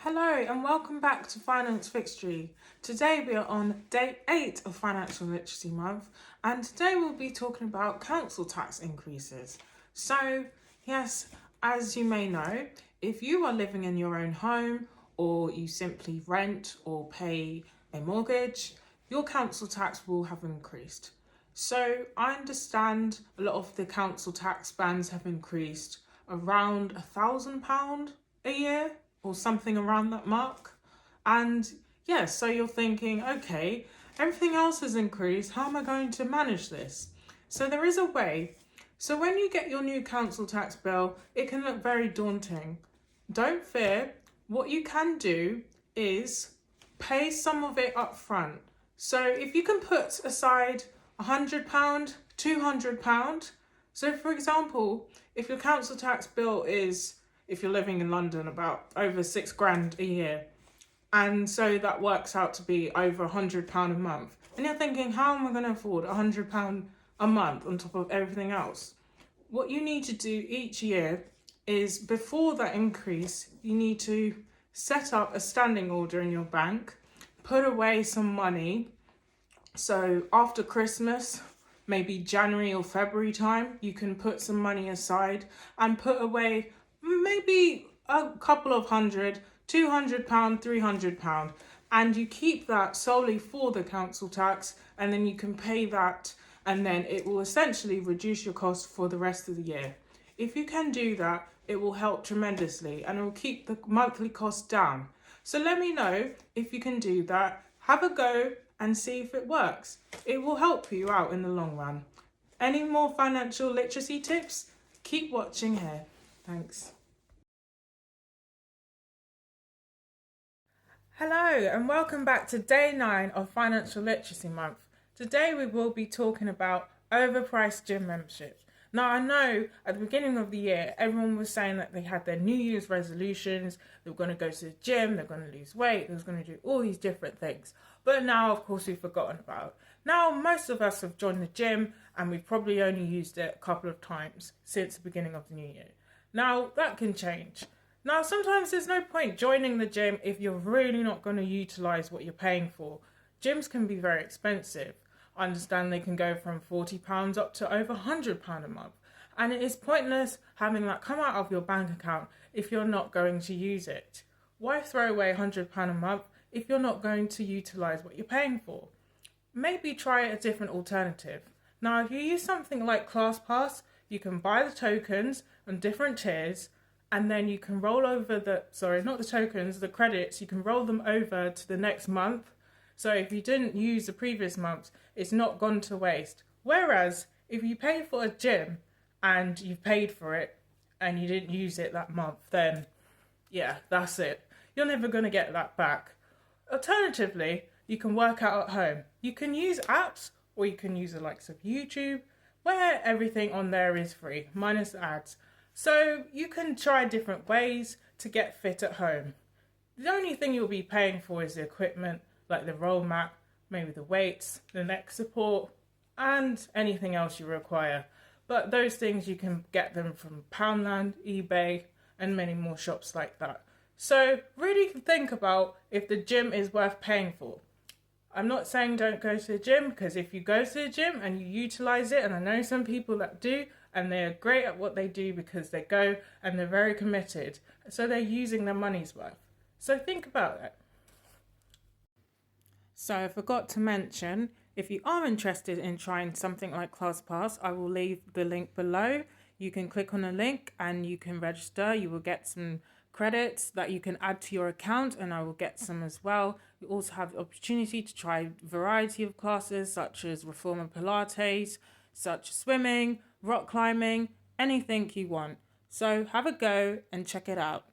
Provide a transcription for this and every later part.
Hello and welcome back to Finance Fixture. Today we are on day 8 of Financial Literacy Month, and today we'll be talking about council tax increases. So, yes, as you may know, if you are living in your own home or you simply rent or pay a mortgage, your council tax will have increased. So, I understand a lot of the council tax bands have increased around £1,000 a year or something around that mark. And yes, so you're thinking, okay, everything else has increased. How am I going to manage this? So there is a way. So when you get your new council tax bill, it can look very daunting. Don't fear. What you can do is pay some of it up front. So if you can put aside £100, £200. So for example, if your council tax bill is, if you're living in London, about over £6,000 a year, and so that works out to be over £100 a month, and you're thinking, how am I going to afford £100 a month on top of everything else? What you need to do each year is, before that increase, you need to set up a standing order in your bank, put away some money. So after Christmas, maybe January or February time, you can put some money aside and put away maybe a couple of hundred, £200, £300, and you keep that solely for the council tax, and then you can pay that, and then it will essentially reduce your cost for the rest of the year. If you can do that, it will help tremendously and it will keep the monthly cost down. So let me know if you can do that. Have a go and see if it works. It will help you out in the long run. Any more financial literacy tips? Keep watching here. Thanks. Hello and welcome back to day 9 of Financial Literacy Month. Today we will be talking about overpriced gym memberships. Now, I know at the beginning of the year, everyone was saying that they had their New Year's resolutions, they were going to go to the gym, they're going to lose weight, they were going to do all these different things. But now, of course, we've forgotten about it. Now, most of us have joined the gym and we've probably only used it a couple of times since the beginning of the new year. Now, that can change. Now, sometimes there's no point joining the gym if you're really not going to utilise what you're paying for. Gyms can be very expensive. I understand they can go from £40 up to over £100 a month. And it is pointless having that come out of your bank account if you're not going to use it. Why throw away £100 a month if you're not going to utilise what you're paying for? Maybe try a different alternative. Now, if you use something like ClassPass, you can buy the tokens on different tiers, and then you can roll over the credits, you can roll them over to the next month. So if you didn't use the previous month, it's not gone to waste. Whereas if you pay for a gym and you've paid for it and you didn't use it that month, then yeah, that's it. You're never going to get that back. Alternatively, you can work out at home. You can use apps, or you can use the likes of YouTube, where everything on there is free, minus ads. So you can try different ways to get fit at home. The only thing you'll be paying for is the equipment, like the roll mat, maybe the weights, the neck support, and anything else you require. But those things, you can get them from Poundland, eBay, and many more shops like that. So really think about if the gym is worth paying for. I'm not saying don't go to the gym, because if you go to the gym and you utilise it, and I know some people that do, and they're great at what they do because they go and they're very committed, so they're using their money's worth. So think about it. So I forgot to mention, if you are interested in trying something like ClassPass, I will leave the link below. You can click on the link and you can register. You will get some credits that you can add to your account, and I will get some as well. You also have the opportunity to try a variety of classes such as Reformer Pilates, such as swimming, rock climbing, anything you want. So have a go and check it out.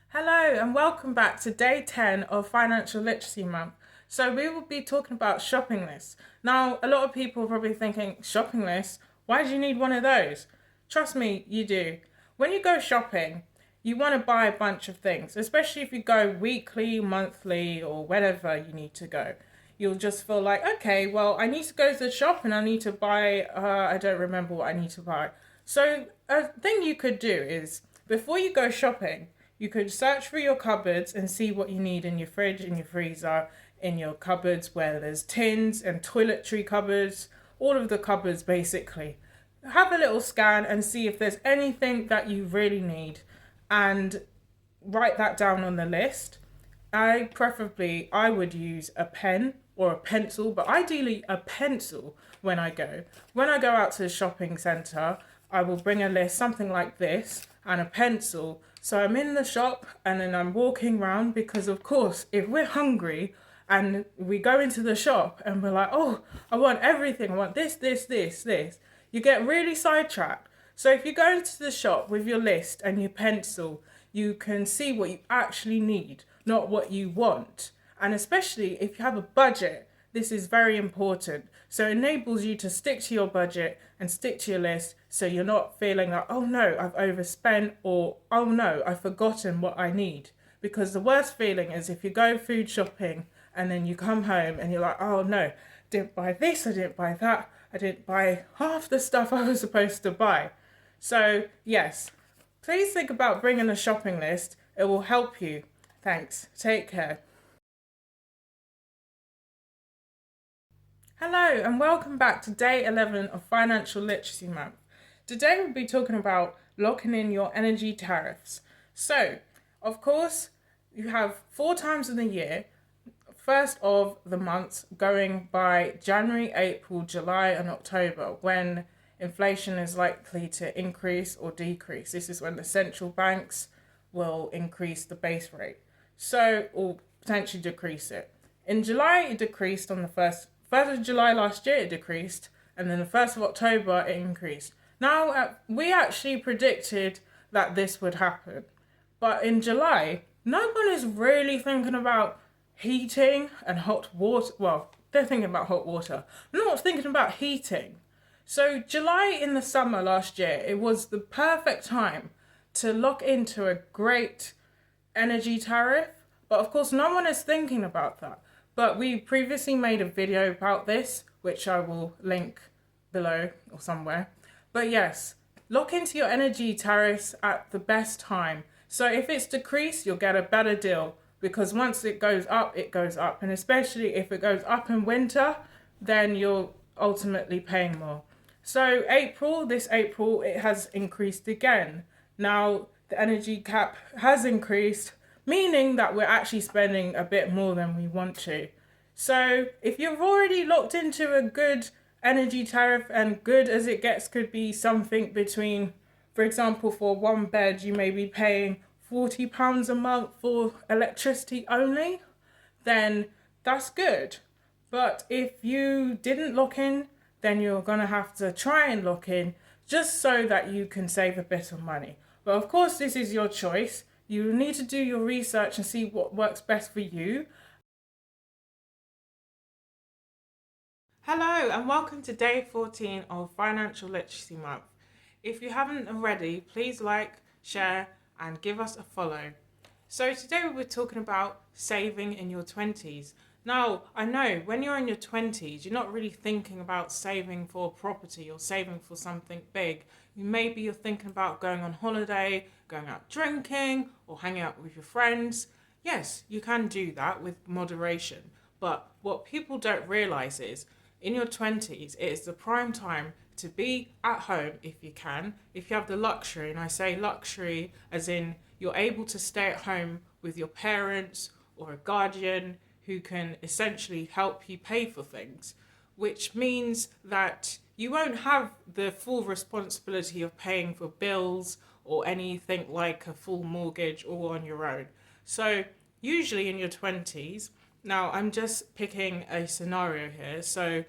Hello and welcome back to day 10 of Financial Literacy Month. So we will be talking about shopping lists. Now, a lot of people are probably thinking, shopping lists? Why do you need one of those? Trust me, you do. When you go shopping, you want to buy a bunch of things, especially if you go weekly, monthly, or whenever you need to go. You'll just feel like, okay, well, I need to go to the shop and I need to buy, I don't remember what I need to buy. So a thing you could do is, before you go shopping, You could search through your cupboards and see what you need in your fridge, in your freezer, in your cupboards where there's tins and toiletry cupboards, all of the cupboards basically. Have a little scan and see if there's anything that you really need and write that down on the list. I would use a pen or a pencil, but ideally a pencil when I go. When I go out to the shopping centre, I will bring a list, something like this, and a pencil. So I'm in the shop and then I'm walking around because, of course, if we're hungry and we go into the shop and we're like, oh, I want everything, I want this, you get really sidetracked. So if you go into the shop with your list and your pencil, you can see what you actually need, not what you want. And especially if you have a budget, this is very important. So it enables you to stick to your budget and stick to your list so you're not feeling like, oh no, I've overspent, or oh no, I've forgotten what I need. Because the worst feeling is if you go food shopping and then you come home and you're like, oh no, didn't buy this, I didn't buy that, I didn't buy half the stuff I was supposed to buy. So yes, please think about bringing a shopping list. It will help you. Thanks. Take care. Hello and welcome back to day 11 of Financial Literacy Month. Today we'll be talking about locking in your energy tariffs. So, of course, you have 4 times in the year, first of the months going by January, April, July and October, when inflation is likely to increase or decrease. This is when the central banks will increase the base rate. So, or potentially decrease it. In July, it decreased on the 1st of July last year, it decreased, and then the 1st of October, it increased. Now, we actually predicted that this would happen. But in July, no one is really thinking about heating and hot water. Well, they're thinking about hot water. They're not thinking about heating. So July in the summer last year, it was the perfect time to lock into a great energy tariff. But of course, no one is thinking about that. But we previously made a video about this, which I will link below or somewhere. But yes, lock into your energy tariffs at the best time. So if it's decreased, you'll get a better deal, because once it goes up, it goes up. And especially if it goes up in winter, then you're ultimately paying more. So this April, it has increased again. Now the energy cap has increased, meaning that we're actually spending a bit more than we want to. So if you've already looked into a good energy tariff, and good as it gets could be something between, for example, for one bed, you may be paying £40 a month for electricity only, then that's good. But if you didn't lock in, then you're going to have to try and lock in just so that you can save a bit of money. But of course, this is your choice. You need to do your research and see what works best for you. Hello and welcome to day 14 of Financial Literacy Month. If you haven't already, please like, share and give us a follow. So today we're talking about saving in your 20s. Now, I know when you're in your 20s, you're not really thinking about saving for property or saving for something big. Maybe you're thinking about going on holiday, going out drinking, or hanging out with your friends. Yes, you can do that with moderation. But what people don't realise is, in your 20s, it is the prime time to be at home if you can. If you have the luxury, and I say luxury as in you're able to stay at home with your parents or a guardian who can essentially help you pay for things, which means that you won't have the full responsibility of paying for bills or anything like a full mortgage all on your own. So usually in your 20s, now I'm just picking a scenario here, so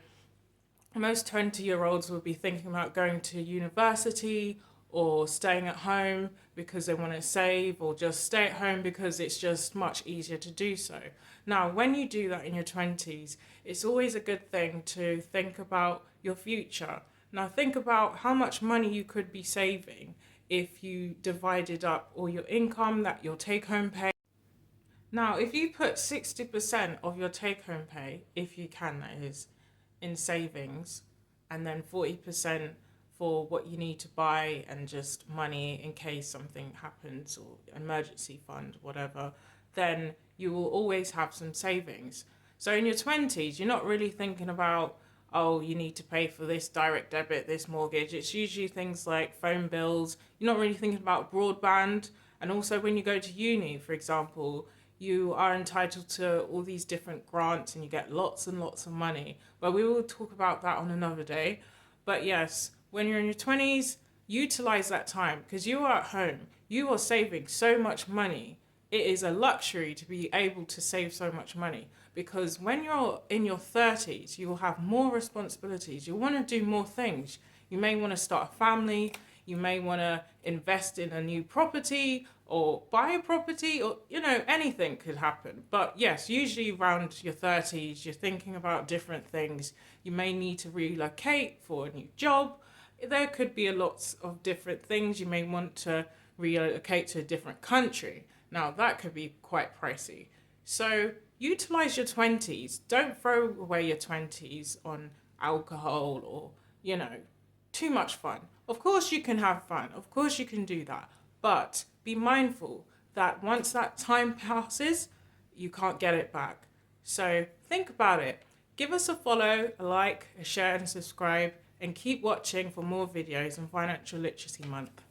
most 20-year-olds will be thinking about going to university or staying at home because they want to save, or just stay at home because it's just much easier to do so. Now, when you do that in your 20s, it's always a good thing to think about your future. Now, think about how much money you could be saving if you divided up all your income, that your take-home pay. Now, if you put 60% of your take-home pay, if you can, that is, in savings, and then 40% for what you need to buy and just money in case something happens, or emergency fund, whatever, then you will always have some savings. So in your 20s, you're not really thinking about, oh, you need to pay for this direct debit, this mortgage. It's usually things like phone bills. You're not really thinking about broadband. And also when you go to uni, for example, you are entitled to all these different grants and you get lots and lots of money. But we will talk about that on another day. But yes, when you're in your 20s, utilize that time because you are at home. You are saving so much money. It is a luxury to be able to save so much money because when you're in your 30s, you will have more responsibilities. You want to do more things. You may want to start a family. You may want to invest in a new property or buy a property, or, anything could happen. But yes, usually around your 30s, you're thinking about different things. You may need to relocate for a new job. There could be lots of different things. You may want to relocate to a different country. Now, that could be quite pricey. So utilize your 20s. Don't throw away your 20s on alcohol or, too much fun. Of course you can have fun. Of course you can do that. But be mindful that once that time passes, you can't get it back. So think about it. Give us a follow, a like, a share and subscribe, and keep watching for more videos on Financial Literacy Month.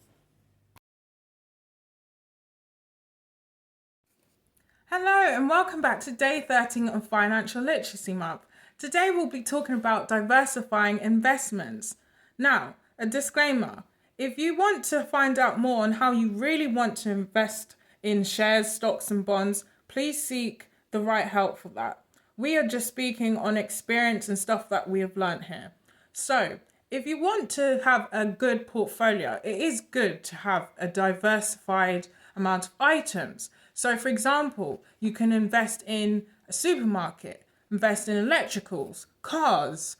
Hello and welcome back to day 13 of Financial Literacy Month. Today we'll be talking about diversifying investments. Now, a disclaimer. If you want to find out more on how you really want to invest in shares, stocks and bonds, please seek the right help for that. We are just speaking on experience and stuff that we have learned here. So, if you want to have a good portfolio, it is good to have a diversified amount of items. So, for example, you can invest in a supermarket, invest in electricals, cars,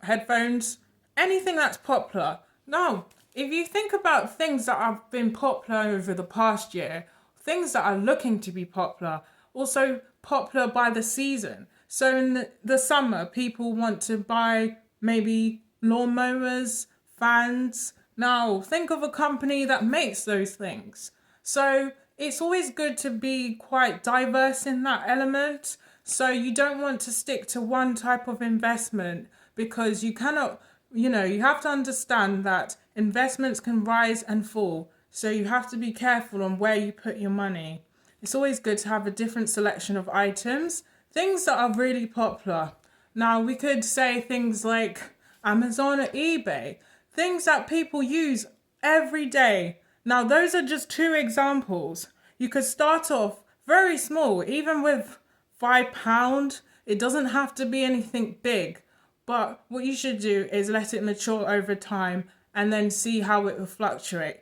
headphones, anything that's popular. Now, if you think about things that have been popular over the past year, things that are looking to be popular, also popular by the season. So in the summer, people want to buy maybe lawnmowers, fans. Now, think of a company that makes those things. So it's always good to be quite diverse in that element. So you don't want to stick to one type of investment because you cannot, you have to understand that investments can rise and fall. So you have to be careful on where you put your money. It's always good to have a different selection of items, things that are really popular. Now, we could say things like Amazon or eBay, things that people use every day. Now, those are just two examples. You could start off very small, even with £5. It doesn't have to be anything big. But what you should do is let it mature over time and then see how it will fluctuate.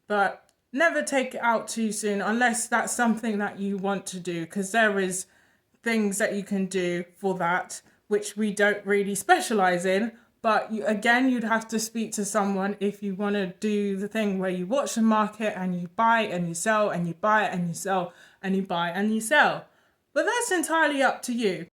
But never take it out too soon unless that's something that you want to do, because there is things that you can do for that, which we don't really specialize in. But you'd have to speak to someone if you want to do the thing where you watch the market and you buy and you sell and you buy and you sell and you buy and you sell. But that's entirely up to you.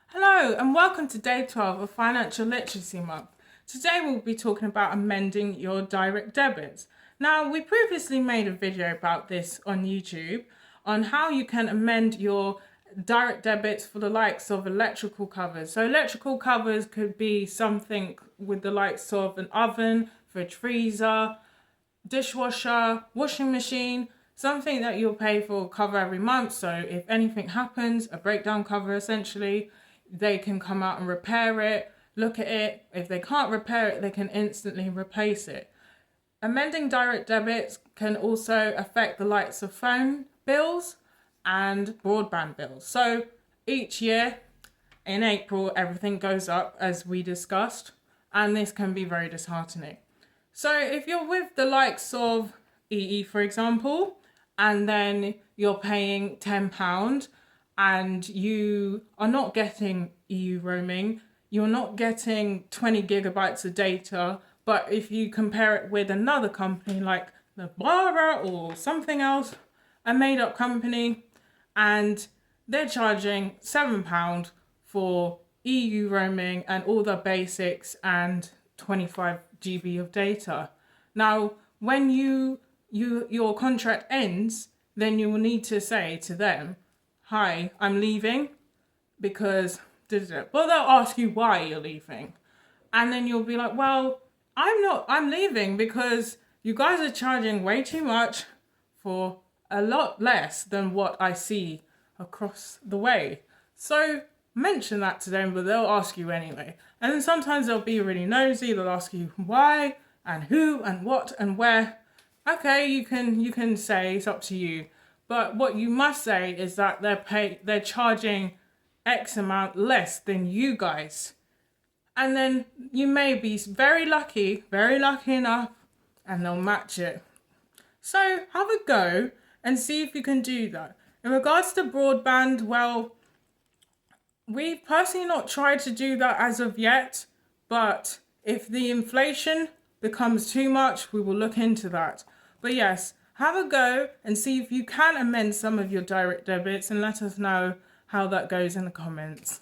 Hello and welcome to day 12 of Financial Literacy Month. Today we'll be talking about amending your direct debits. Now, we previously made a video about this on YouTube on how you can amend your direct debits for the likes of electrical covers. So electrical covers could be something with the likes of an oven, fridge freezer, dishwasher, washing machine, something that you'll pay for cover every month. So if anything happens, a breakdown cover essentially, they can come out and repair it, look at it. If they can't repair it, they can instantly replace it. Amending direct debits can also affect the likes of phone bills and broadband bills. So each year in April, everything goes up as we discussed, and this can be very disheartening. So if you're with the likes of EE, for example, and then you're paying £10 and you are not getting EU roaming, you're not getting 20 gigabytes of data, but if you compare it with another company like the Bara or something else, a made-up company, and they're charging £7 for EU roaming and all the basics and 25 GB of data. Now, when your contract ends, then you will need to say to them, hi, I'm leaving because, well, they'll ask you why you're leaving. And then you'll be like, well, I'm leaving because you guys are charging way too much for a lot less than what I see across the way. So mention that to them, but they'll ask you anyway. And then sometimes they'll be really nosy. They'll ask you why and who and what and where. Okay, you can say it's up to you. But what you must say is that they're charging X amount less than you guys. And then you may be very lucky enough, and they'll match it. So have a go and see if you can do that. In regards to broadband, well, we've personally not tried to do that as of yet, but if the inflation becomes too much, we will look into that. But yes, have a go and see if you can amend some of your direct debits and let us know how that goes in the comments.